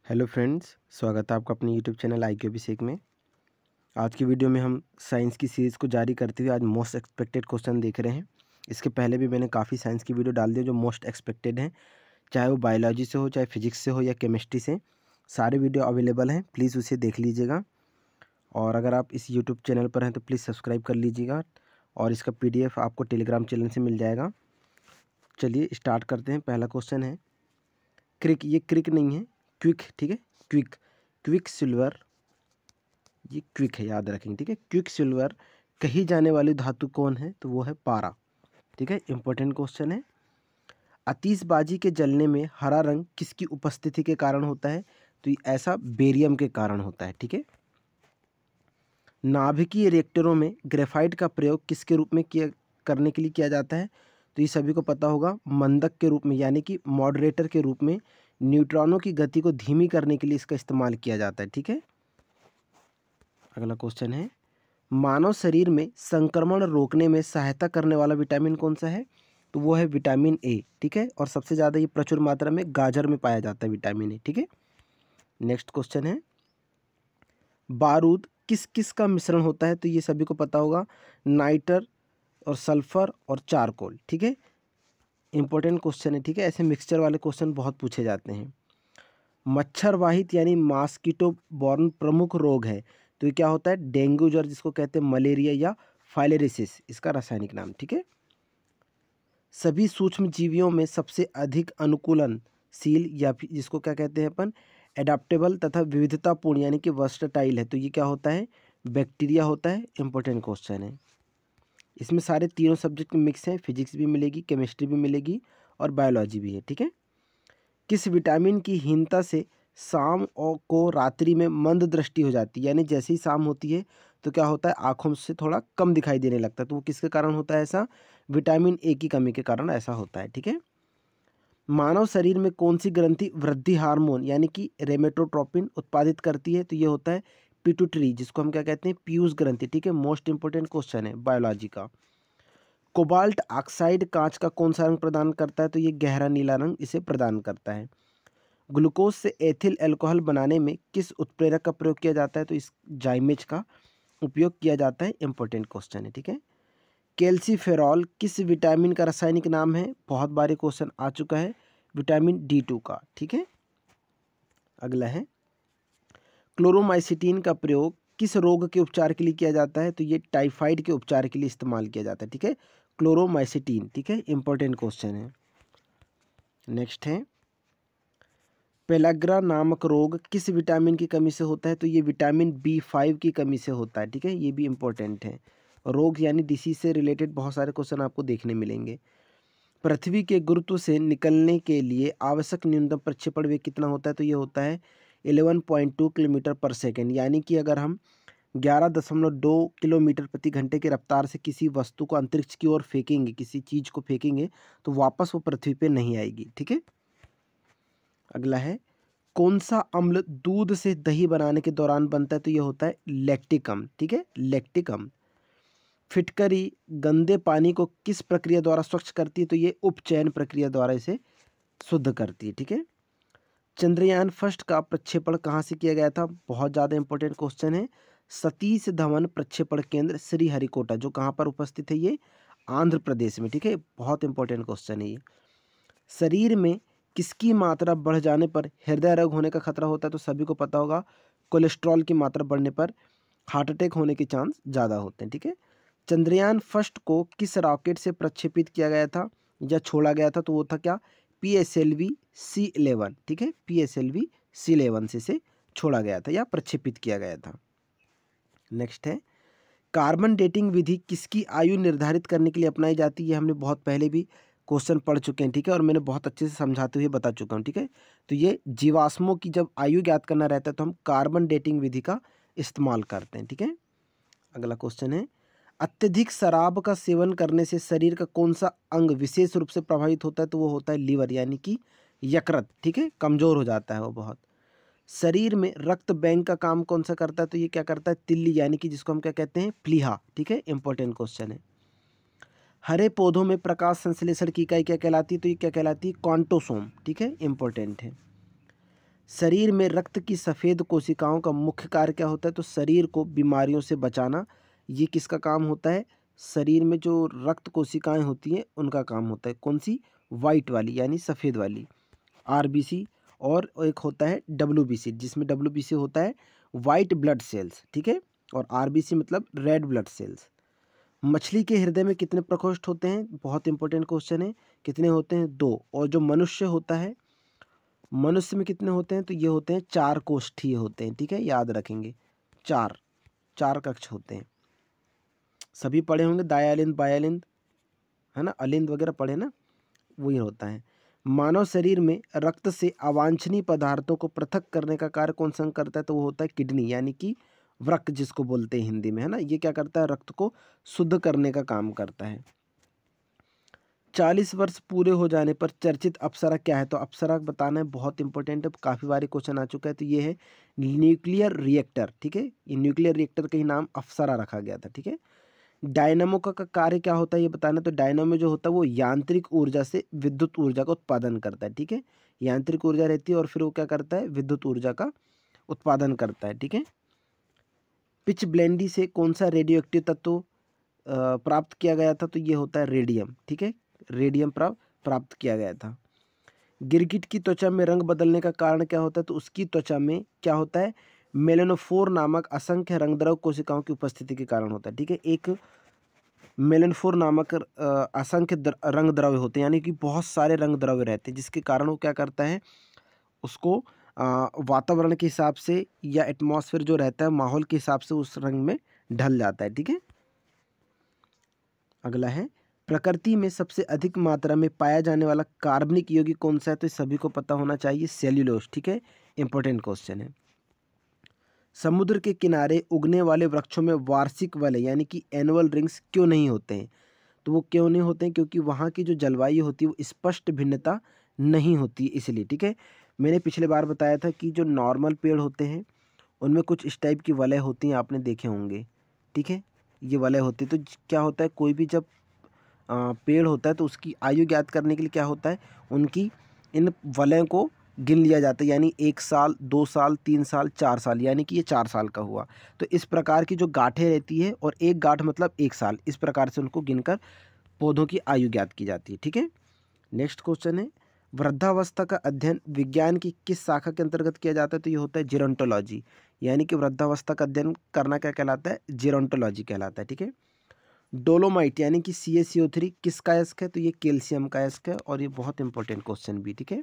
Hello friends, स्वागत है आपका अपने यूट्यूब चैनल IQ अभिषेक में। आज की वीडियो में हम साइंस की सीरीज़ को जारी करते हुए आज मोस्ट एक्सपेक्टेड क्वेश्चन देख रहे हैं। इसके पहले भी मैंने काफ़ी साइंस की वीडियो डाल दी जो मोस्ट एक्सपेक्टेड हैं, चाहे वो बायोलॉजी से हो, चाहे फिजिक्स से हो या केमिस्ट्री से। सारे वीडियो अवेलेबल हैं, प्लीज़ उसे देख लीजिएगा। और अगर आप इस यूट्यूब चैनल पर हैं तो प्लीज़ सब्सक्राइब कर लीजिएगा और इसका PDF आपको टेलीग्राम चैनल से मिल जाएगा। चलिए स्टार्ट करते हैं। पहला क्वेश्चन है क्रिक, ये क्रिक नहीं है, क्विक, ठीक है, क्विक, क्विक सिल्वर, ये क्विक है, याद रखेंगे, ठीक है। क्विक सिल्वर कही जाने वाली धातु कौन है? तो वो है पारा, ठीक है। इंपॉर्टेंट क्वेश्चन है। आतिशबाजी के जलने में हरा रंग किसकी उपस्थिति के कारण होता है? तो ये ऐसा बेरियम के कारण होता है, ठीक है। नाभिकीय रिएक्टरों में ग्रेफाइट का प्रयोग किसके रूप में करने के लिए किया जाता है? तो ये सभी को पता होगा, मंदक के रूप में, यानी कि मॉडरेटर के रूप में। न्यूट्रॉनों की गति को धीमी करने के लिए इसका इस्तेमाल किया जाता है, ठीक है। अगला क्वेश्चन है, मानव शरीर में संक्रमण रोकने में सहायता करने वाला विटामिन कौन सा है? तो वो है विटामिन ए, ठीक है। और सबसे ज़्यादा ये प्रचुर मात्रा में गाजर में पाया जाता है विटामिन ए, ठीक है। नेक्स्ट क्वेश्चन है, बारूद किस किस का मिश्रण होता है? तो ये सभी को पता होगा, नाइटर और सल्फर और चारकोल, ठीक है। इंपॉर्टेंट क्वेश्चन है, ठीक है। ऐसे मिक्सचर वाले क्वेश्चन बहुत पूछे जाते हैं। मच्छर वाहित यानी मॉस्किटो बॉर्न प्रमुख रोग है, तो ये क्या होता है? डेंगू ज्वर, जिसको कहते हैं मलेरिया या फाइलेरिसिस, इसका रासायनिक नाम, ठीक है। सभी सूक्ष्म जीवियों में सबसे अधिक अनुकूलनशील या फिर जिसको क्या कहते हैं अपन, एडाप्टेबल तथा विविधतापूर्ण यानी कि वर्सटाइल है, तो ये क्या होता है? बैक्टीरिया होता है। इंपॉर्टेंट क्वेश्चन है। इसमें सारे तीनों सब्जेक्ट मिक्स हैं, फिजिक्स भी मिलेगी, केमिस्ट्री भी मिलेगी और बायोलॉजी भी है, ठीक है। किस विटामिन की हीनता से शाम और को रात्रि में मंद दृष्टि हो जाती है? यानी जैसे ही शाम होती है तो क्या होता है, आँखों से थोड़ा कम दिखाई देने लगता है, तो वो किसके कारण होता है ऐसा? विटामिन ए की कमी के कारण ऐसा होता है, ठीक है। मानव शरीर में कौन सी ग्रंथि वृद्धि हार्मोन यानी कि रेमेटोट्रोपिन उत्पादित करती है? तो ये होता है पिट्यूटरी, जिसको हम क्या कहते हैं? पीयूष ग्रंथि, ठीक है। मोस्ट इंपोर्टेंट क्वेश्चन है बायोलॉजी का। कोबाल्ट ऑक्साइड कांच का कौन सा रंग प्रदान करता है? तो ये गहरा नीला रंग इसे प्रदान करता है। ग्लूकोज से एथिल अल्कोहल बनाने में किस उत्प्रेरक का प्रयोग किया जाता है? तो इस जाइमेज का उपयोग किया जाता है। इंपॉर्टेंट क्वेश्चन है, ठीक है। कैल्सीफेरॉल किस विटामिन का रासायनिक नाम है? बहुत बार ये क्वेश्चन आ चुका है, विटामिन D2 का, ठीक है। अगला है, क्लोरोमाइसिटीन का प्रयोग किस रोग के उपचार के लिए किया जाता है? तो ये टाइफाइड के उपचार के लिए इस्तेमाल किया जाता है, ठीक है। क्लोरोमाइसिटीन, ठीक है। इंपॉर्टेंट क्वेश्चन है। नेक्स्ट है, पेलाग्रा नामक रोग किस विटामिन की कमी से होता है? तो ये विटामिन B5 की कमी से होता है, ठीक है। ये भी इंपॉर्टेंट है। रोग यानी डिसीज से रिलेटेड बहुत सारे क्वेश्चन आपको देखने मिलेंगे। पृथ्वी के गुरुत्व से निकलने के लिए आवश्यक न्यूनतम प्रक्षेपण वेग कितना होता है? तो ये होता है 11.2 किलोमीटर पर सेकेंड, यानी कि अगर हम 11.2 किलोमीटर प्रति घंटे की रफ्तार से किसी वस्तु को अंतरिक्ष की ओर फेंकेंगे, किसी चीज़ को फेंकेंगे, तो वापस वो पृथ्वी पे नहीं आएगी, ठीक है। अगला है, कौन सा अम्ल दूध से दही बनाने के दौरान बनता है? तो ये होता है लैक्टिक अम्ल, ठीक है, लैक्टिक अम्ल। फिटकरी गंदे पानी को किस प्रक्रिया द्वारा स्वच्छ करती है? तो ये उपचयन प्रक्रिया द्वारा इसे शुद्ध करती है, ठीक है। चंद्रयान फर्स्ट का प्रक्षेपण कहाँ से किया गया था? बहुत ज़्यादा इंपॉर्टेंट क्वेश्चन है। सतीश धवन प्रक्षेपण केंद्र श्रीहरिकोटा, जो कहाँ पर उपस्थित है? ये आंध्र प्रदेश में, ठीक है। बहुत इंपॉर्टेंट क्वेश्चन है ये। शरीर में किसकी मात्रा बढ़ जाने पर हृदय रोग होने का खतरा होता है? तो सभी को पता होगा, कोलेस्ट्रॉल की मात्रा बढ़ने पर हार्ट अटैक होने के चांस ज़्यादा होते हैं, ठीक है। चंद्रयान फर्स्ट को किस रॉकेट से प्रक्षेपित किया गया था या छोड़ा गया था? तो वो था क्या? PSLV C11, ठीक है। PSLV C11 से इसे छोड़ा गया था या प्रक्षेपित किया गया था। नेक्स्ट है, कार्बन डेटिंग विधि किसकी आयु निर्धारित करने के लिए अपनाई जाती है? हमने बहुत पहले भी क्वेश्चन पढ़ चुके हैं, ठीक है, और मैंने बहुत अच्छे से समझाते हुए बता चुका हूँ, ठीक है। तो ये जीवाश्मों की जब आयु ज्ञात करना रहता है तो हम कार्बन डेटिंग विधि का इस्तेमाल करते हैं, ठीक है। अगला क्वेश्चन है, अत्यधिक शराब का सेवन करने से शरीर का कौन सा अंग विशेष रूप से प्रभावित होता है? तो वो होता है लीवर, यानी कि यकृत, ठीक है, कमजोर हो जाता है वो बहुत। शरीर में रक्त बैंक का काम कौन सा करता है? तो ये क्या करता है? तिल्ली, यानी कि जिसको हम क्या कहते हैं? प्लीहा, ठीक है। इंपॉर्टेंट क्वेश्चन है। हरे पौधों में प्रकाश संश्लेषण की इकाई क्या कहलाती है? तो ये क्या कहलाती है? क्वांटोसोम, ठीक है। इंपॉर्टेंट है। शरीर में रक्त की सफ़ेद कोशिकाओं का मुख्य कार्य क्या होता है? तो शरीर को बीमारियों से बचाना, ये किसका काम होता है? शरीर में जो रक्त कोशिकाएं होती हैं उनका काम होता है। कौन सी? वाइट वाली यानी सफ़ेद वाली, आरबीसी। और एक होता है डब्ल्यूबीसी, जिसमें डब्ल्यूबीसी होता है वाइट ब्लड सेल्स, ठीक है, और आरबीसी मतलब रेड ब्लड सेल्स। मछली के हृदय में कितने प्रकोष्ठ होते हैं? बहुत इंपॉर्टेंट क्वेश्चन है। कितने होते हैं? 2। और जो मनुष्य होता है, मनुष्य में कितने होते हैं? तो ये होते हैं 4 कोष्ठीय होते हैं, ठीक है, याद रखेंगे। 4 कक्ष होते हैं। सभी पढ़े होंगे, दायालिंद बायालिंद, है ना, अलिंद वगैरह पढ़े ना, वही होता है। मानव शरीर में रक्त से अवांछनीय पदार्थों को पृथक करने का कार्य कौन सा अंग करता है? तो वो होता है किडनी, यानी कि वृक्क जिसको बोलते हैं हिंदी में, है ना। ये क्या करता है? रक्त को शुद्ध करने का काम करता है। 40 वर्ष पूरे हो जाने पर चर्चित अप्सरा क्या है? तो अप्सरा बताना है, बहुत इंपॉर्टेंट है, काफ़ी बार क्वेश्चन आ चुका है। तो ये है न्यूक्लियर रिएक्टर, ठीक है। ये न्यूक्लियर रिएक्टर का ही नाम अप्सरा रखा गया था, ठीक है। डायनामो का कार्य क्या होता है ये बताना। तो डायनामो जो होता है वो यांत्रिक ऊर्जा से विद्युत ऊर्जा का उत्पादन करता है, ठीक है। यांत्रिक ऊर्जा रहती है और फिर वो क्या करता है? विद्युत ऊर्जा का उत्पादन करता है, ठीक है। पिच ब्लेंडी से कौन सा रेडियो एक्टिव तत्व प्राप्त किया गया था? तो ये होता है रेडियम, ठीक है। रेडियम प्राप्त किया गया था। गिरगिट की त्वचा में रंग बदलने का कारण क्या होता है? तो उसकी त्वचा में क्या होता है? मेलानोफोर नामक असंख्य रंगद्रव कोशिकाओं की उपस्थिति के कारण होता है, ठीक है। एक मेलानोफोर नामक असंख्य रंग द्रव्य होते हैं, यानी कि बहुत सारे रंग द्रव्य रहते हैं, जिसके कारण वो क्या करता है? उसको वातावरण के हिसाब से या एटमॉस्फेयर जो रहता है माहौल के हिसाब से उस रंग में ढल जाता है, ठीक है। अगला है, प्रकृति में सबसे अधिक मात्रा में पाया जाने वाला कार्बनिक यौगिक कौन सा है? तो सभी को पता होना चाहिए, सेल्यूलोज, ठीक है। इंपॉर्टेंट क्वेश्चन है। समुद्र के किनारे उगने वाले वृक्षों में वार्षिक वलय यानी कि एनुअल रिंग्स क्यों नहीं होते हैं? तो वो क्यों नहीं होते हैं? क्योंकि वहाँ की जो जलवायु होती है वो स्पष्ट भिन्नता नहीं होती, इसलिए, ठीक है। मैंने पिछले बार बताया था कि जो नॉर्मल पेड़ होते हैं उनमें कुछ इस टाइप की वलय होती हैं, आपने देखे होंगे, ठीक है। ये वलय होती है। तो क्या होता है, कोई भी जब पेड़ होता है तो उसकी आयु ज्ञात करने के लिए क्या होता है? उनकी इन वलयों को गिन लिया जाता है, यानी 1 साल, 2 साल, 3 साल, 4 साल, यानी कि ये 4 साल का हुआ। तो इस प्रकार की जो गांठें रहती है, और एक गांठ मतलब 1 साल, इस प्रकार से उनको गिनकर पौधों की आयु ज्ञात की जाती है, ठीक है। नेक्स्ट क्वेश्चन है, वृद्धावस्था का अध्ययन विज्ञान की किस शाखा के अंतर्गत किया जाता है? तो ये होता है जीरोंटोलॉजी, यानी कि वृद्धावस्था का अध्ययन करना क्या कहलाता है? जीरोंटोलॉजी कहलाता है, ठीक है। डोलोमाइट यानी कि CaCO3 किसका अयस्क है? तो ये कैल्शियम का अयस्क है, और ये बहुत इंपॉर्टेंट क्वेश्चन भी, ठीक है।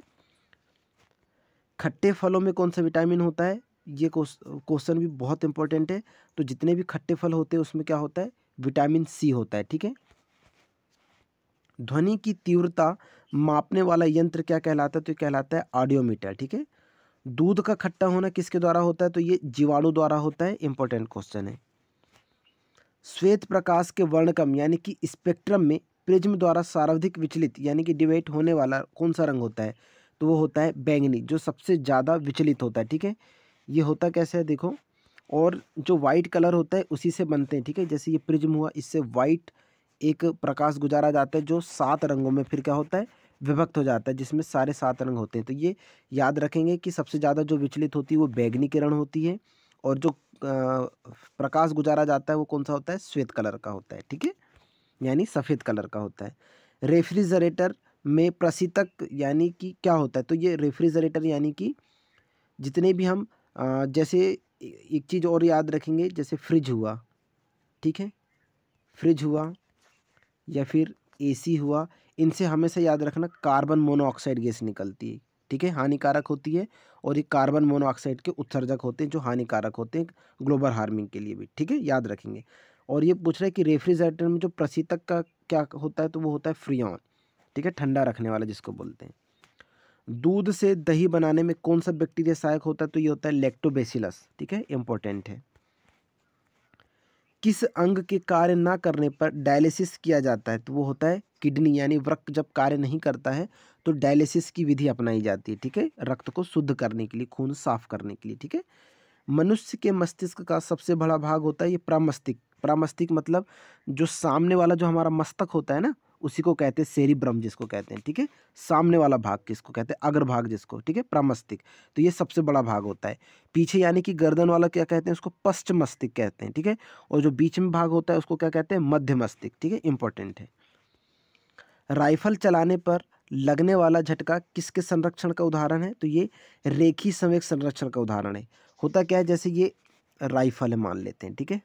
खट्टे फलों में कौन सा विटामिन होता है? ये क्वेश्चन भी बहुत इंपॉर्टेंट है। तो जितने भी खट्टे फल होते हैं उसमें क्या होता है? विटामिन सी होता है, ठीक है। ध्वनि की तीव्रता मापने वाला यंत्र क्या कहलाता है? तो ये कहलाता है ऑडियोमीटर, ठीक है। दूध का खट्टा होना किसके द्वारा होता है? तो ये जीवाणु द्वारा होता है। इंपॉर्टेंट क्वेश्चन है। श्वेत प्रकाश के वर्णक्रम यानी कि स्पेक्ट्रम में प्रिज्म द्वारा सर्वाधिक विचलित यानी कि डिवेट होने वाला कौन सा रंग होता है? तो वो होता है बैंगनी, जो सबसे ज़्यादा विचलित होता है, ठीक है। ये होता कैसे है देखो, और जो वाइट कलर होता है उसी से बनते हैं, ठीक है। जैसे ये प्रिज्म हुआ, इससे वाइट एक प्रकाश गुजारा जाता है जो 7 रंगों में फिर क्या होता है? विभक्त हो जाता है, जिसमें सारे 7 रंग होते हैं। तो ये याद रखेंगे कि सबसे ज़्यादा जो विचलित होती है वो बैंगनी किरण होती है, और जो प्रकाश गुजारा जाता है वो कौन सा होता है? श्वेत कलर का होता है, ठीक है, यानी सफ़ेद कलर का होता है। रेफ्रिजरेटर में प्रशीतक यानी कि क्या होता है? तो ये रेफ्रिजरेटर यानी कि जितने भी हम जैसे एक चीज़ और याद रखेंगे, जैसे फ्रिज हुआ, ठीक है, फ्रिज हुआ या फिर AC हुआ, इनसे हमेशा याद रखना कार्बन मोनोऑक्साइड गैस निकलती है, ठीक है, हानिकारक होती है। और ये कार्बन मोनोऑक्साइड के उत्सर्जक होते हैं जो हानिकारक होते हैं ग्लोबल वार्मिंग के लिए भी, ठीक है, याद रखेंगे। और ये पूछ रहा है कि रेफ्रिजरेटर में जो प्रशीतक का क्या होता है? तो वो होता है फ्रीऑन, ठीक है, ठंडा रखने वाला जिसको बोलते हैं। दूध से दही बनाने में कौन सा बैक्टीरिया सहायक होता है? तो ये होता है लैक्टोबैसिलस, ठीक है, इंपॉर्टेंट है। किस अंग के कार्य ना करने पर डायलिसिस किया जाता है? तो वो होता है किडनी, यानी वृक्क जब कार्य नहीं करता है तो डायलिसिस की विधि अपनाई जाती है, ठीक है, रक्त को शुद्ध करने के लिए, खून साफ करने के लिए, ठीक है। मनुष्य के मस्तिष्क का सबसे बड़ा भाग होता है ये प्रमस्तिष्क। प्रमस्तिष्क मतलब जो सामने वाला जो हमारा मस्तक होता है ना, उसी को कहते हैं सेरिब्रम जिसको कहते हैं, ठीक है। सामने वाला भाग किसको कहते हैं, अग्रभाग जिसको, ठीक है, प्रमस्तिष्क। तो ये सबसे बड़ा भाग होता है। पीछे यानी कि गर्दन वाला क्या कहते हैं, उसको पश्च मस्तिष्क कहते हैं, ठीक है। और जो बीच में भाग होता है उसको क्या कहते हैं, मध्य मस्तिष्क, ठीक है, इंपॉर्टेंट है। राइफल चलाने पर लगने वाला झटका किसके संरक्षण का उदाहरण है, तो ये रेखी संवेग संरक्षण का उदाहरण है। होता क्या है, जैसे ये राइफल है मान लेते हैं, ठीक है।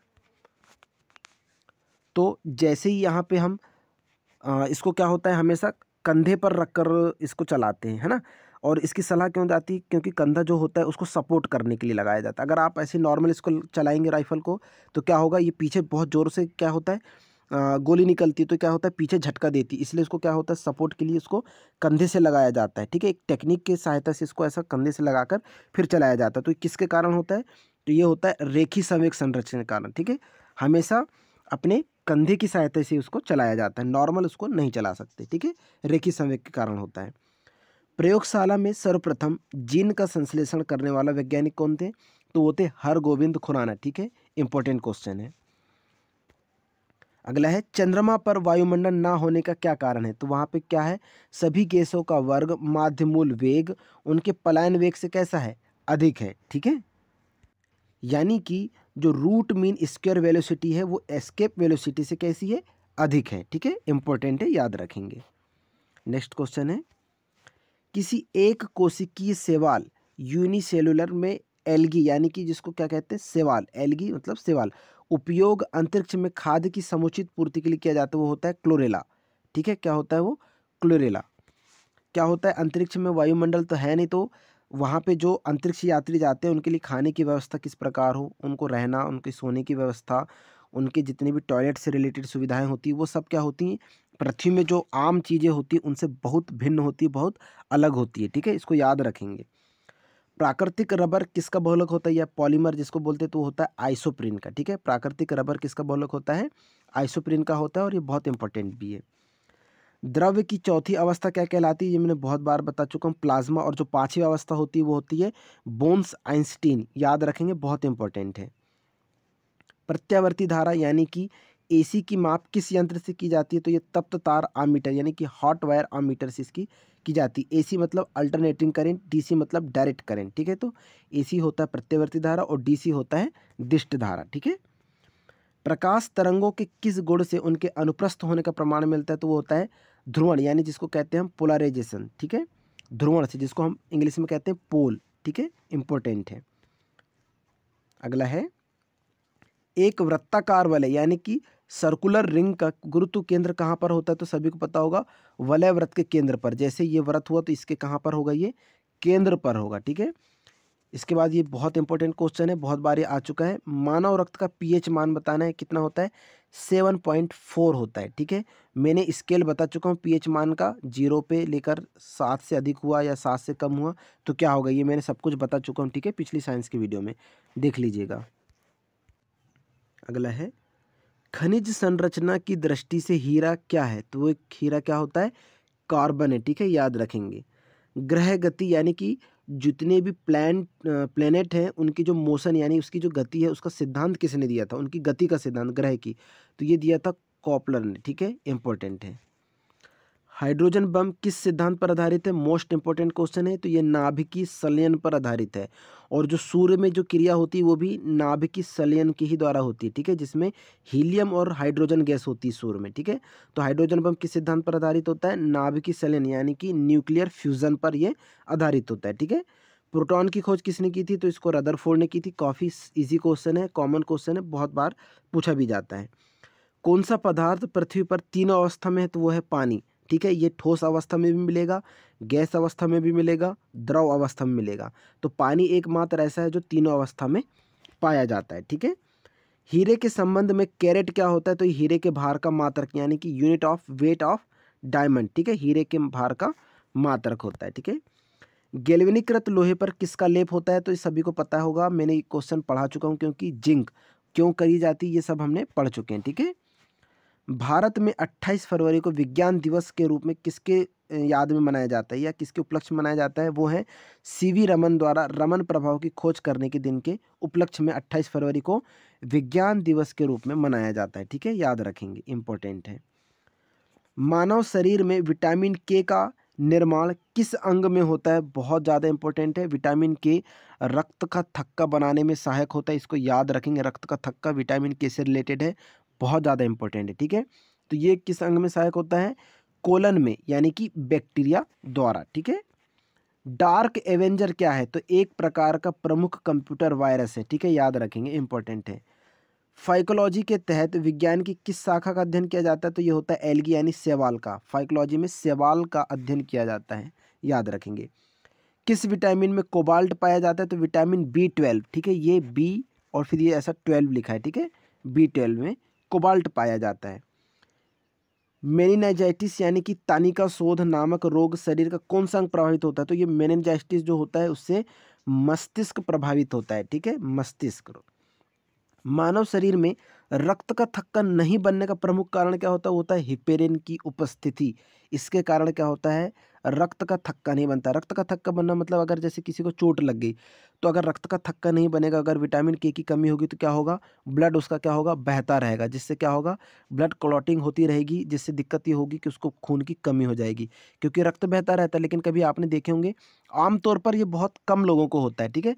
तो जैसे ही यहाँ पे हम इसको क्या होता है, हमेशा कंधे पर रखकर इसको चलाते हैं, है ना। और इसकी सलाह क्यों जाती है, क्योंकि कंधा जो होता है उसको सपोर्ट करने के लिए लगाया जाता है। अगर आप ऐसे नॉर्मल इसको चलाएंगे राइफल को, तो क्या होगा, ये पीछे बहुत ज़ोर से क्या होता है, गोली निकलती है, तो क्या होता है, पीछे झटका देती है। इसलिए इसको क्या होता है, सपोर्ट के लिए इसको कंधे से लगाया जाता है, ठीक है। एक टेक्निक की सहायता से इसको ऐसा कंधे से लगाकर फिर चलाया जाता है। तो किसके कारण होता है, तो ये होता है रेखी संवेग संरक्षण के कारण, ठीक है। हमेशा अपने कंधे की सहायता से उसको चलाया जाता है, नॉर्मल उसको नहीं चला सकते, ठीक है। रेखी संवेग के कारण होता है। प्रयोगशाला में सर्वप्रथम जीन का संश्लेषण करने वाला वैज्ञानिक कौन थे, तो वो थे हरगोविंद खुराना, ठीक है, इंपॉर्टेंट क्वेश्चन है। अगला है, चंद्रमा पर वायुमंडल ना होने का क्या कारण है, तो वहाँ पे क्या है, सभी गैसों का वर्ग माध्यमूल वेग उनके पलायन वेग से कैसा है, अधिक है, ठीक है। यानी कि जो रूट मीन स्क्वायर वेलोसिटी है वो एस्केप वेलोसिटी से कैसी है, अधिक है, ठीक है, इंपॉर्टेंट है, याद रखेंगे। नेक्स्ट क्वेश्चन है, किसी एक कोशिकीय शैवाल यूनिसेलुलर में एल्गी यानी कि जिसको क्या कहते हैं, शैवाल, एल्गी मतलब शैवाल, उपयोग अंतरिक्ष में खाद्य की समुचित पूर्ति के लिए किया जाता है, वो होता है क्लोरेला, ठीक है। क्या होता है वो, क्लोरेला। क्या होता है, अंतरिक्ष में वायुमंडल तो है नहीं, तो वहाँ पे जो अंतरिक्ष यात्री जाते हैं उनके लिए खाने की व्यवस्था किस प्रकार हो, उनको रहना, उनके सोने की व्यवस्था, उनके जितनी भी टॉयलेट से रिलेटेड सुविधाएं होती हैं, वो सब क्या होती हैं, पृथ्वी में जो आम चीज़ें होती हैं उनसे बहुत भिन्न होती है, बहुत अलग होती है, ठीक है, इसको याद रखेंगे। प्राकृतिक रबर किसका बहुलक होता है, या पॉलीमर जिसको बोलते हैं, तो वो होता है आइसोप्रीन का, ठीक है। प्राकृतिक रबर किसका बहुलक होता है, आइसोप्रीन का होता है, और ये बहुत इंपॉर्टेंट भी है। द्रव्य की चौथी अवस्था क्या कहलाती है, ये मैंने बहुत बार बता चुका हूँ, प्लाज्मा। और जो पांचवी अवस्था होती है वो होती है बोन्स आइंस्टीन, याद रखेंगे, बहुत इंपॉर्टेंट है। प्रत्यावर्ती धारा यानी कि एसी की माप किस यंत्र से की जाती है, तो ये तप्त तार आमीटर यानी कि हॉट वायर आमीटर से इसकी की जाती है। एसी मतलब अल्टरनेटिंग करंट, डीसी मतलब डायरेक्ट करंट, ठीक है। तो एसी होता है प्रत्यावर्ती धारा और डीसी होता है दिष्ट धारा, ठीक है। प्रकाश तरंगों के किस गुण से उनके अनुप्रस्थ होने का प्रमाण मिलता है, तो वो होता है ध्रुवण, यानी जिसको कहते हैं हम पोलराइजेशन, ठीक है, ध्रुवण से, जिसको हम इंग्लिश में कहते हैं पोल, ठीक है, इंपॉर्टेंट है। अगला है, एक वृत्ताकार वलय यानी कि सर्कुलर रिंग का गुरुत्व केंद्र कहाँ पर होता है, तो सभी को पता होगा वलय वृत्त के केंद्र पर। जैसे ये वृत्त हुआ तो इसके कहाँ पर होगा, ये केंद्र पर होगा, ठीक है। इसके बाद ये बहुत इंपॉर्टेंट क्वेश्चन है, बहुत बार ये आ चुका है, मानव रक्त का पीएच मान बताना है, कितना होता है, 7.4 होता है, ठीक है। मैंने स्केल बता चुका हूँ पीएच मान का, 0 पे लेकर 7 से अधिक हुआ या 7 से कम हुआ तो क्या होगा, ये मैंने सब कुछ बता चुका हूँ, ठीक है, पिछली साइंस की वीडियो में देख लीजिएगा। अगला है, खनिज संरचना की दृष्टि से हीरा क्या है, तो वो एक हीरा क्या होता है, कार्बन है, ठीक है, याद रखेंगे। ग्रह गति यानी कि जितने भी प्लैनेट हैं उनकी जो मोशन यानी उसकी जो गति है उसका सिद्धांत किसने दिया था, उनकी गति का सिद्धांत ग्रह की, तो ये दिया था कॉपलर ने, ठीक है, इंपॉर्टेंट है। हाइड्रोजन बम किस सिद्धांत पर आधारित है, मोस्ट इंपॉर्टेंट क्वेश्चन है, तो ये नाभिकीय संलयन पर आधारित है। और जो सूर्य में जो क्रिया होती है वो भी नाभिकीय संलयन के ही द्वारा होती है, ठीक है, जिसमें हीलियम और हाइड्रोजन गैस होती है सूर्य में, ठीक है। तो हाइड्रोजन बम किस सिद्धांत पर आधारित होता है, नाभिकीय संलयन यानी कि न्यूक्लियर फ्यूजन पर ये आधारित होता है, ठीक है। प्रोटॉन की खोज किसने की थी, तो इसको रदरफोर्ड ने की थी। काफ़ी इजी क्वेश्चन है, कॉमन क्वेश्चन है, बहुत बार पूछा भी जाता है। कौन सा पदार्थ पृथ्वी पर तीनों अवस्था में है, तो वो है पानी, ठीक है। ये ठोस अवस्था में भी मिलेगा, गैस अवस्था में भी मिलेगा, द्रव अवस्था में मिलेगा। तो पानी एकमात्र ऐसा है जो तीनों अवस्था में पाया जाता है, ठीक है। हीरे के संबंध में कैरेट क्या होता है, तो हीरे के भार का मात्रक यानी कि unit of weight of diamond, ठीक है, हीरे के भार का मात्रक होता है, ठीक है। गैल्वेनीकृत लोहे पर किसका लेप होता है, तो ये सभी को पता होगा, मैंने ये क्वेश्चन पढ़ा चुका हूँ, क्योंकि जिंक क्यों करी जाती है ये सब हमने पढ़ चुके हैं, ठीक है। भारत में 28 फरवरी को विज्ञान दिवस के रूप में किसके याद में मनाया जाता है या किसके उपलक्ष्य में मनाया जाता है, वो है सीवी रमन द्वारा रमन प्रभाव की खोज करने के दिन के उपलक्ष्य में 28 फरवरी को विज्ञान दिवस के रूप में मनाया जाता है, ठीक है, याद रखेंगे, इंपॉर्टेंट है। मानव शरीर में विटामिन के का निर्माण किस अंग में होता है? बहुत ज़्यादा इंपॉर्टेंट है। विटामिन के रक्त का थक्का बनाने में सहायक होता है, इसको याद रखेंगे। रक्त का थक्का विटामिन के से रिलेटेड है, बहुत ज़्यादा इंपॉर्टेंट है, ठीक है। तो ये किस अंग में सहायक होता है? कोलन में, यानी कि बैक्टीरिया द्वारा, ठीक है। डार्क एवेंजर क्या है? तो एक प्रकार का प्रमुख कंप्यूटर वायरस है, ठीक है, याद रखेंगे, इंपॉर्टेंट है। फाइकोलॉजी के तहत विज्ञान की किस शाखा का अध्ययन किया जाता है? तो ये होता है एल्गी यानी शैवाल का। फाइकोलॉजी में शैवाल का अध्ययन किया जाता है, याद रखेंगे। किस विटामिन में कोबाल्ट पाया जाता है? तो विटामिन B12, ठीक है, ये बी और फिर ये ऐसा 12 लिखा है, ठीक है। B12 में कोबाल्ट पाया जाता है। मेनिनजाइटिस यानी कि तानिका शोथ नामक रोग शरीर का कौन सा अंग प्रभावित होता है? तो ये मेनिनजाइटिस जो होता है उससे मस्तिष्क प्रभावित होता है, ठीक है, मस्तिष्क। मानव शरीर में रक्त का थक्का नहीं बनने का प्रमुख कारण क्या होता है? वो होता है हिपेरिन की उपस्थिति। इसके कारण क्या होता है? रक्त का थक्का नहीं बनता। रक्त का थक्का बनना मतलब अगर जैसे किसी को चोट लग गई तो अगर रक्त का थक्का नहीं बनेगा, अगर विटामिन के की कमी होगी तो क्या होगा? ब्लड उसका क्या होगा? बहता रहेगा, जिससे क्या होगा? ब्लड क्लॉटिंग होती रहेगी, जिससे दिक्कत ये होगी कि उसको खून की कमी हो जाएगी, क्योंकि रक्त बहता रहता है। लेकिन कभी आपने देखे होंगे, आमतौर पर ये बहुत कम लोगों को होता है, ठीक है,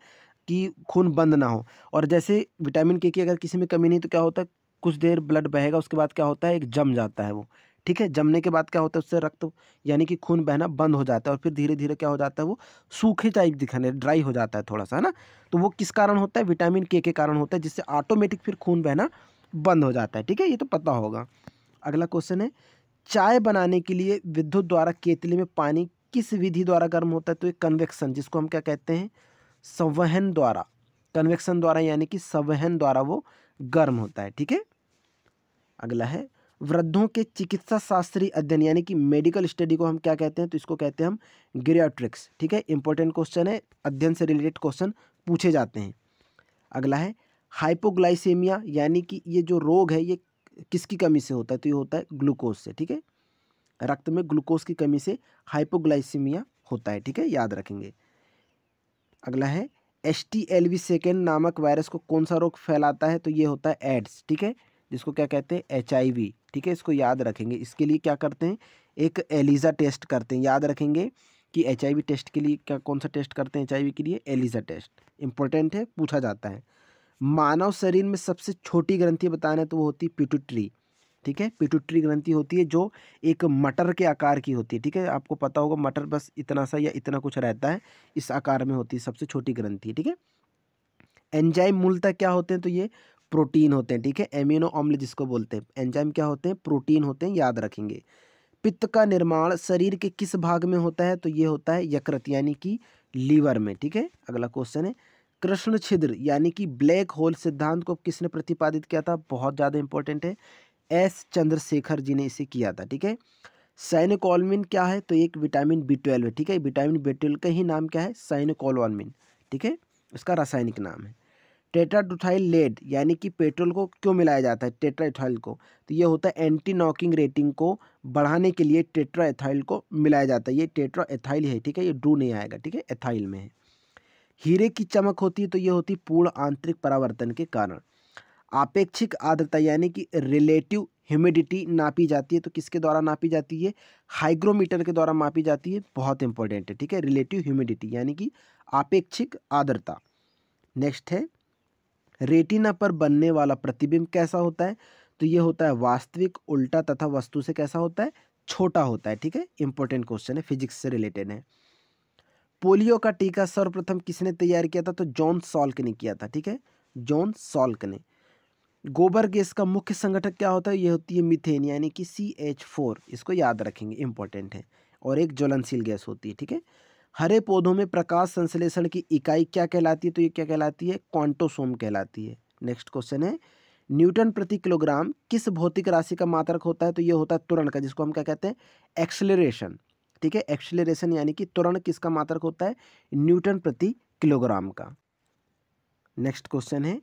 कि खून बंद ना हो। और जैसे विटामिन के की अगर किसी में कमी नहीं तो क्या होता है? कुछ देर ब्लड बहेगा, उसके बाद क्या होता है? एक जम जाता है वो, ठीक है। जमने के बाद क्या होता है? उससे रक्त यानी कि खून बहना बंद हो जाता है और फिर धीरे धीरे क्या हो जाता है? वो सूखे टाइप दिखने, ड्राई हो जाता है थोड़ा सा, है ना। तो वो किस कारण होता है? विटामिन के कारण होता है, जिससे ऑटोमेटिक फिर खून बहना बंद हो जाता है, ठीक है, ये तो पता होगा। अगला क्वेश्चन है, चाय बनाने के लिए विद्युत द्वारा केतली में पानी किस विधि द्वारा गर्म होता है? तो ये कन्वेक्शन, जिसको हम क्या कहते हैं? संवहन द्वारा। कन्वेक्शन द्वारा यानी कि संवहन द्वारा वो गर्म होता है, ठीक है। अगला है, वृद्धों के चिकित्सा शास्त्रीय अध्ययन यानी कि मेडिकल स्टडी को हम क्या कहते हैं? तो इसको कहते हैं हम गिरियाट्रिक्स, ठीक है। इंपॉर्टेंट क्वेश्चन है, अध्ययन से रिलेटेड क्वेश्चन पूछे जाते हैं। अगला है, हाइपोग्लाइसेमिया यानी कि ये जो रोग है ये किसकी कमी से होता है? तो ये होता है ग्लूकोज से, ठीक है। रक्त में ग्लूकोज की कमी से हाइपोग्लाइसेमिया होता है, ठीक है, याद रखेंगे। अगला है, HTLV सेकेंड नामक वायरस को कौन सा रोग फैलाता है? तो ये होता है एड्स, ठीक है, जिसको क्या कहते हैं? HIV, ठीक है, इसको याद रखेंगे। इसके लिए क्या करते हैं? एक एलिजा टेस्ट करते हैं, याद रखेंगे कि HIV टेस्ट के लिए क्या, कौन सा टेस्ट करते हैं HIV के लिए? एलिजा टेस्ट, इंपॉर्टेंट है, पूछा जाता है। मानव शरीर में सबसे छोटी ग्रंथि बताना है तो वो होती है पिट्यूटरी, ठीक है। पिट्यूटरी ग्रंथि होती है जो एक मटर के आकार की होती है, ठीक है, आपको पता होगा मटर बस इतना सा या इतना कुछ रहता है, इस आकार में होती है, सबसे छोटी ग्रंथि, ठीक है। एंजाइम मूलतः क्या होते हैं? तो ये प्रोटीन होते हैं, ठीक है, एमिनो अम्ल जिसको बोलते हैं। एंजाइम क्या होते हैं? प्रोटीन होते हैं, याद रखेंगे। पित्त का निर्माण शरीर के किस भाग में होता है? तो ये होता है यकृत यानी कि लीवर में, ठीक है। अगला क्वेश्चन है, कृष्ण छिद्र यानी कि ब्लैक होल सिद्धांत को किसने प्रतिपादित किया था? बहुत ज़्यादा इंपॉर्टेंट है, S चंद्रशेखर जी ने इसे किया था, ठीक है। साइनोकोलमिन क्या है? तो एक विटामिन B12 है, ठीक है। विटामिन B12 का ही नाम क्या है? साइनोकोलमिन, ठीक है, उसका रासायनिक नाम है। टेट्राइथाइल लेड यानी कि पेट्रोल को क्यों मिलाया जाता है? टेट्राइथाइल को, तो ये होता है एंटी नॉकिंग रेटिंग को बढ़ाने के लिए टेट्राइथाइल को मिलाया जाता है। ये टेट्राइथाइल है, ठीक है, ये डू नहीं आएगा, ठीक है, एथाइल में है। हीरे की चमक होती है तो ये होती है पूर्ण आंतरिक परावर्तन के कारण। आपेक्षिक आर्द्रता यानी कि रिलेटिव ह्यूमिडिटी नापी जाती है तो किसके द्वारा नापी जाती है? हाइग्रोमीटर के द्वारा मापी जाती है, बहुत इंपॉर्टेंट है, ठीक है, रिलेटिव ह्यूमिडिटी यानी कि आपेक्षिक आर्द्रता। नेक्स्ट है, रेटिना पर बनने वाला प्रतिबिंब कैसा होता है? तो ये होता है वास्तविक, उल्टा तथा वस्तु से कैसा होता है? छोटा होता है, ठीक है। इंपॉर्टेंट क्वेश्चन है, फिजिक्स से रिलेटेड है। पोलियो का टीका सर्वप्रथम किसने तैयार किया था? तो जॉन सॉल्क ने किया था, ठीक है, जॉन सॉल्क ने। गोबर गैस का मुख्य संगठक क्या होता है? ये होती है मीथेन यानी कि CH4, इसको याद रखेंगे, इंपॉर्टेंट है, और एक ज्वलनशील गैस होती है, ठीक है। हरे पौधों में प्रकाश संश्लेषण की इकाई क्या कहलाती है? तो ये क्या कहलाती है? क्वांटोसोम कहलाती है। नेक्स्ट क्वेश्चन है, न्यूटन प्रति किलोग्राम किस भौतिक राशि का मात्रक होता है? तो ये होता है त्वरण का, जिसको हम क्या कहते हैं? एक्सेलरेशन, ठीक है, एक्सेलरेशन यानी कि त्वरण किसका मात्रक होता है? न्यूटन प्रति किलोग्राम का। नेक्स्ट क्वेश्चन है,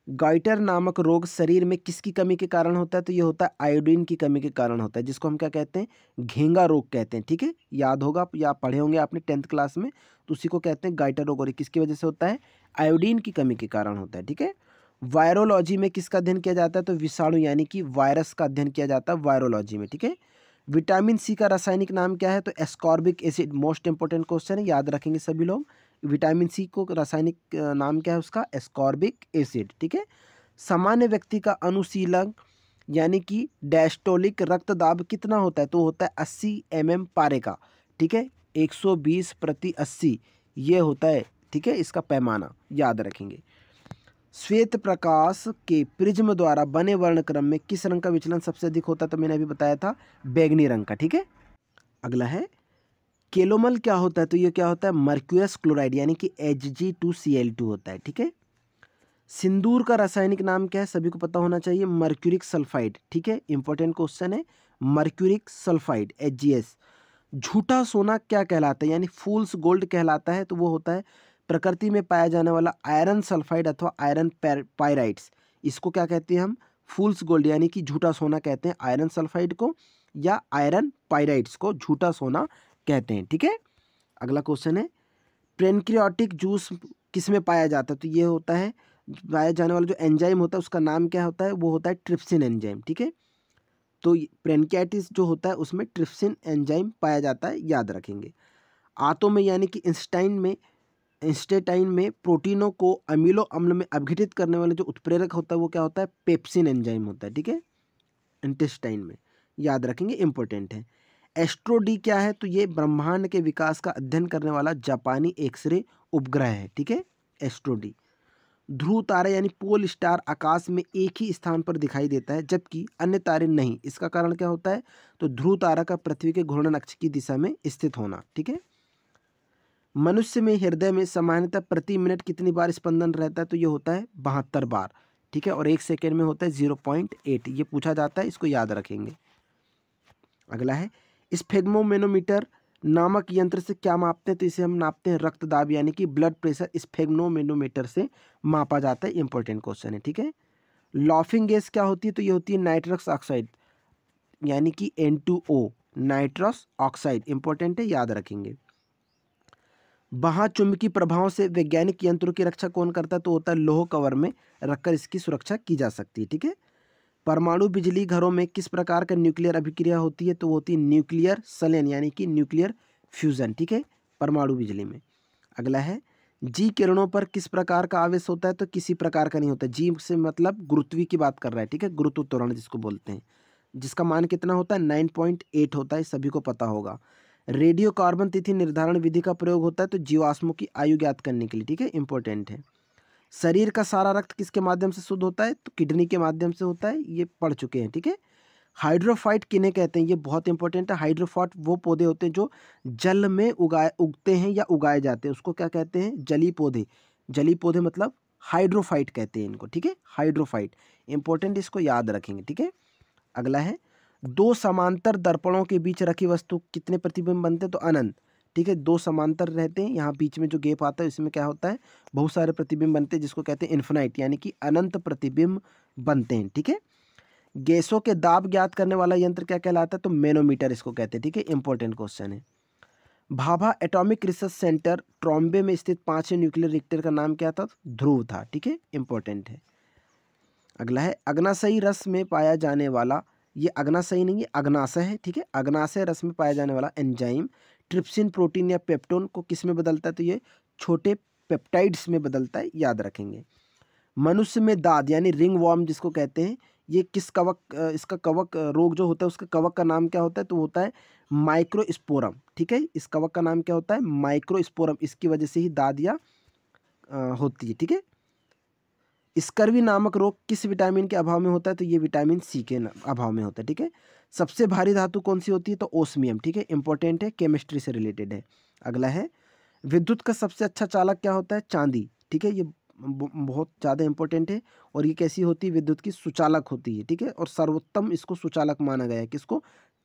गाइटर नामक रोग शरीर में किसकी कमी के कारण होता है? तो ये होता है आयोडीन की कमी के कारण होता है, जिसको हम क्या कहते हैं? घेंगा रोग कहते हैं, ठीक है, याद होगा या पढ़े होंगे आपने 10th क्लास में, तो उसी को कहते हैं गाइटर रोग। और ये किसकी वजह से होता है? आयोडीन की कमी के कारण होता है, ठीक है। वायरोलॉजी में किसका अध्ययन किया जाता है? तो विषाणु यानी कि वायरस का अध्ययन किया जाता है वायरोलॉजी में, ठीक है। विटामिन सी का रासायनिक नाम क्या है? तो ascorbic acid. Most important question है, याद रखेंगे सभी लोग। विटामिन सी को रासायनिक नाम क्या है उसका? Ascorbic acid. ठीक है। सामान्य व्यक्ति का अनुशीलक यानी कि डायस्टोलिक रक्तदाब कितना होता है? तो होता है 80 mm पारे का। ठीक है, 120/80 ये होता है। ठीक है, इसका पैमाना याद रखेंगे। श्वेत प्रकाश के प्रिज्म द्वारा बने वर्णक्रम में किस रंग का विचलन सबसे अधिक होता है? तो मैंने अभी बताया था, बैंगनी रंग का। ठीक है। अगला है केलोमल क्या होता है? तो ये क्या होता है? मर्क्यूरस क्लोराइड यानी कि Hg2Cl2 होता है। ठीक है। सिंदूर का रासायनिक नाम क्या है? सभी को पता होना चाहिए, मर्क्यूरिक सल्फाइड। ठीक है, इंपॉर्टेंट क्वेश्चन है, मर्क्यूरिक सल्फाइड Hgs। झूठा सोना क्या कहलाता है? यानी फूल्स गोल्ड कहलाता है। तो वो होता है प्रकृति में पाया जाने वाला आयरन सल्फाइड अथवा आयरन पायराइड्स। इसको क्या कहते हैं हम? फूल्स गोल्ड यानी कि झूठा सोना कहते हैं आयरन सल्फाइड को, या आयरन पायराइड्स को झूठा सोना कहते हैं। ठीक है। अगला क्वेश्चन है पैंक्रियाटिक जूस किस में पाया जाता है? तो ये होता है, पाया जाने वाला जो एंजाइम होता है उसका नाम क्या होता है? वो होता है ट्रिप्सिन एंजाइम। ठीक है। तो पैंक्रियाटिस जो होता है उसमें ट्रिप्सिन एंजाइम पाया जाता है, याद रखेंगे। आंतों में यानी कि इंस्टेटाइन में प्रोटीनों को अमीनो अम्ल में अपघटित करने वाला जो उत्प्रेरक होता है वो क्या होता है? पेप्सिन एंजाइम होता है। ठीक है, इंटेस्टाइन में, याद रखेंगे, इंपॉर्टेंट है। एस्ट्रो डी क्या है? तो ये ब्रह्मांड के विकास का अध्ययन करने वाला जापानी एक्सरे उपग्रह है। ठीक है, एस्ट्रो डी। ध्रुव तारा यानी पोल स्टार आकाश में एक ही स्थान पर दिखाई देता है जबकि अन्य तारे नहीं। इसका कारण क्या होता है? तो ध्रुव तारा का पृथ्वी के घूर्णन अक्ष की दिशा में स्थित होना। ठीक है। मनुष्य में हृदय में सामान्यतः प्रति मिनट कितनी बार स्पंदन रहता है? तो ये होता है 72 बार। ठीक है, और 1 सेकेंड में होता है 0.8। ये पूछा जाता है, इसको याद रखेंगे। अगला है स्फेग्मोमेनोमीटर नामक यंत्र से क्या मापते हैं? तो इसे हम नापते हैं रक्तदाब यानी कि ब्लड प्रेशर। स्फेग्मोमेनोमीटर से मापा जाता है, इंपॉर्टेंट क्वेश्चन है। ठीक है। लॉफिंग गैस क्या होती है? तो ये होती है नाइट्रस ऑक्साइड यानी कि N2O, नाइट्रस ऑक्साइड, इंपॉर्टेंट है, याद रखेंगे। चुंबकीय प्रभाव से वैज्ञानिक यंत्रों की रक्षा कौन करता है? तो होता है लोह कवर में रखकर इसकी सुरक्षा की जा सकती है। ठीक है। परमाणु बिजली घरों में किस प्रकार का न्यूक्लियर अभिक्रिया होती है? तो वो होती है न्यूक्लियर संलयन यानी कि न्यूक्लियर फ्यूजन। ठीक है, परमाणु बिजली में। अगला है जी किरणों पर किस प्रकार का आवेश होता है? तो किसी प्रकार का नहीं होता। जी से मतलब गुरुत्वी की बात कर रहा है। ठीक है, गुरुत्व त्वरण जिसको बोलते हैं, जिसका मान कितना होता है? 9.8 होता है, सभी को पता होगा। रेडियो कार्बन तिथि निर्धारण विधि का प्रयोग होता है तो जीवाश्मों की आयु ज्ञात करने के लिए। ठीक है, इंपॉर्टेंट है। शरीर का सारा रक्त किसके माध्यम से शुद्ध होता है? तो किडनी के माध्यम से होता है, ये पढ़ चुके हैं। ठीक है। हाइड्रोफाइट किन्हें कहते हैं? ये बहुत इंपॉर्टेंट है। हाइड्रोफाइट वो पौधे होते हैं जो जल में उगते हैं या उगाए जाते हैं, उसको क्या कहते हैं? जली पौधे। जली पौधे मतलब हाइड्रोफाइट कहते हैं इनको। ठीक है, हाइड्रोफाइट, इंपॉर्टेंट, इसको याद रखेंगे। ठीक है। अगला है दो समांतर दर्पणों के बीच रखी वस्तु कितने प्रतिबिंब बनते हैं? तो अनंत। ठीक है, दो समांतर रहते हैं, यहाँ बीच में जो गैप आता है इसमें क्या होता है? बहुत सारे प्रतिबिंब बनते हैं, जिसको कहते हैं इन्फिनाइट यानी कि अनंत प्रतिबिंब बनते हैं। ठीक है। गैसों के दाब ज्ञात करने वाला यंत्र क्या कहलाता है? तो मैनोमीटर इसको कहते हैं। ठीक है, इंपॉर्टेंट क्वेश्चन है। Bhabha atomic research centre Trombay में स्थित 5वें न्यूक्लियर रिएक्टर का नाम क्या था? ध्रुव था। ठीक है, इंपॉर्टेंट है। अगला है अग्नाशयी रस में पाया जाने वाला, ये अग्नाशयी नहीं है, अग्नाशय है। ठीक है, अग्नाशय रस में पाया जाने वाला एंजाइम ट्रिप्सिन प्रोटीन या पेप्टोन को किस में बदलता है? तो ये छोटे पेप्टाइड्स में बदलता है, याद रखेंगे। मनुष्य में दाद यानी रिंग वॉर्म जिसको कहते हैं, ये किस कवक, इसका कवक रोग जो होता है उसका कवक का नाम क्या होता है? तो होता है माइक्रोस्पोरम। ठीक है, इस कवक का नाम क्या होता है? माइक्रोस्पोरम। इसकी वजह से ही दाद या होती है। ठीक है। स्कर्वी नामक रोग किस विटामिन के अभाव में होता है? तो ये विटामिन सी के अभाव में होता है। ठीक है। सबसे भारी धातु कौन सी होती है? तो ओस्मियम। ठीक है, इंपॉर्टेंट है, केमिस्ट्री से रिलेटेड है। अगला है विद्युत का सबसे अच्छा चालक क्या होता है? चांदी। ठीक है, ये बहुत ज़्यादा इंपॉर्टेंट है। और ये कैसी होती है? विद्युत की सुचालक होती है। ठीक है, और सर्वोत्तम इसको सुचालक माना गया है, किसको?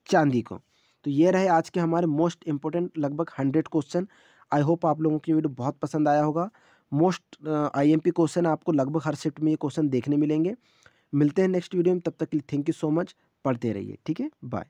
चांदी को। तो ये रहे आज के हमारे मोस्ट इंपॉर्टेंट लगभग 100 क्वेश्चन। आई होप आप लोगों की वीडियो बहुत पसंद आया होगा। मोस्ट आईएमपी क्वेश्चन आपको लगभग हर शिफ्ट में ये क्वेश्चन देखने मिलेंगे। मिलते हैं नेक्स्ट वीडियो में, तब तक के लिए थैंक यू सो मच। पढ़ते रहिए। ठीक है, बाय।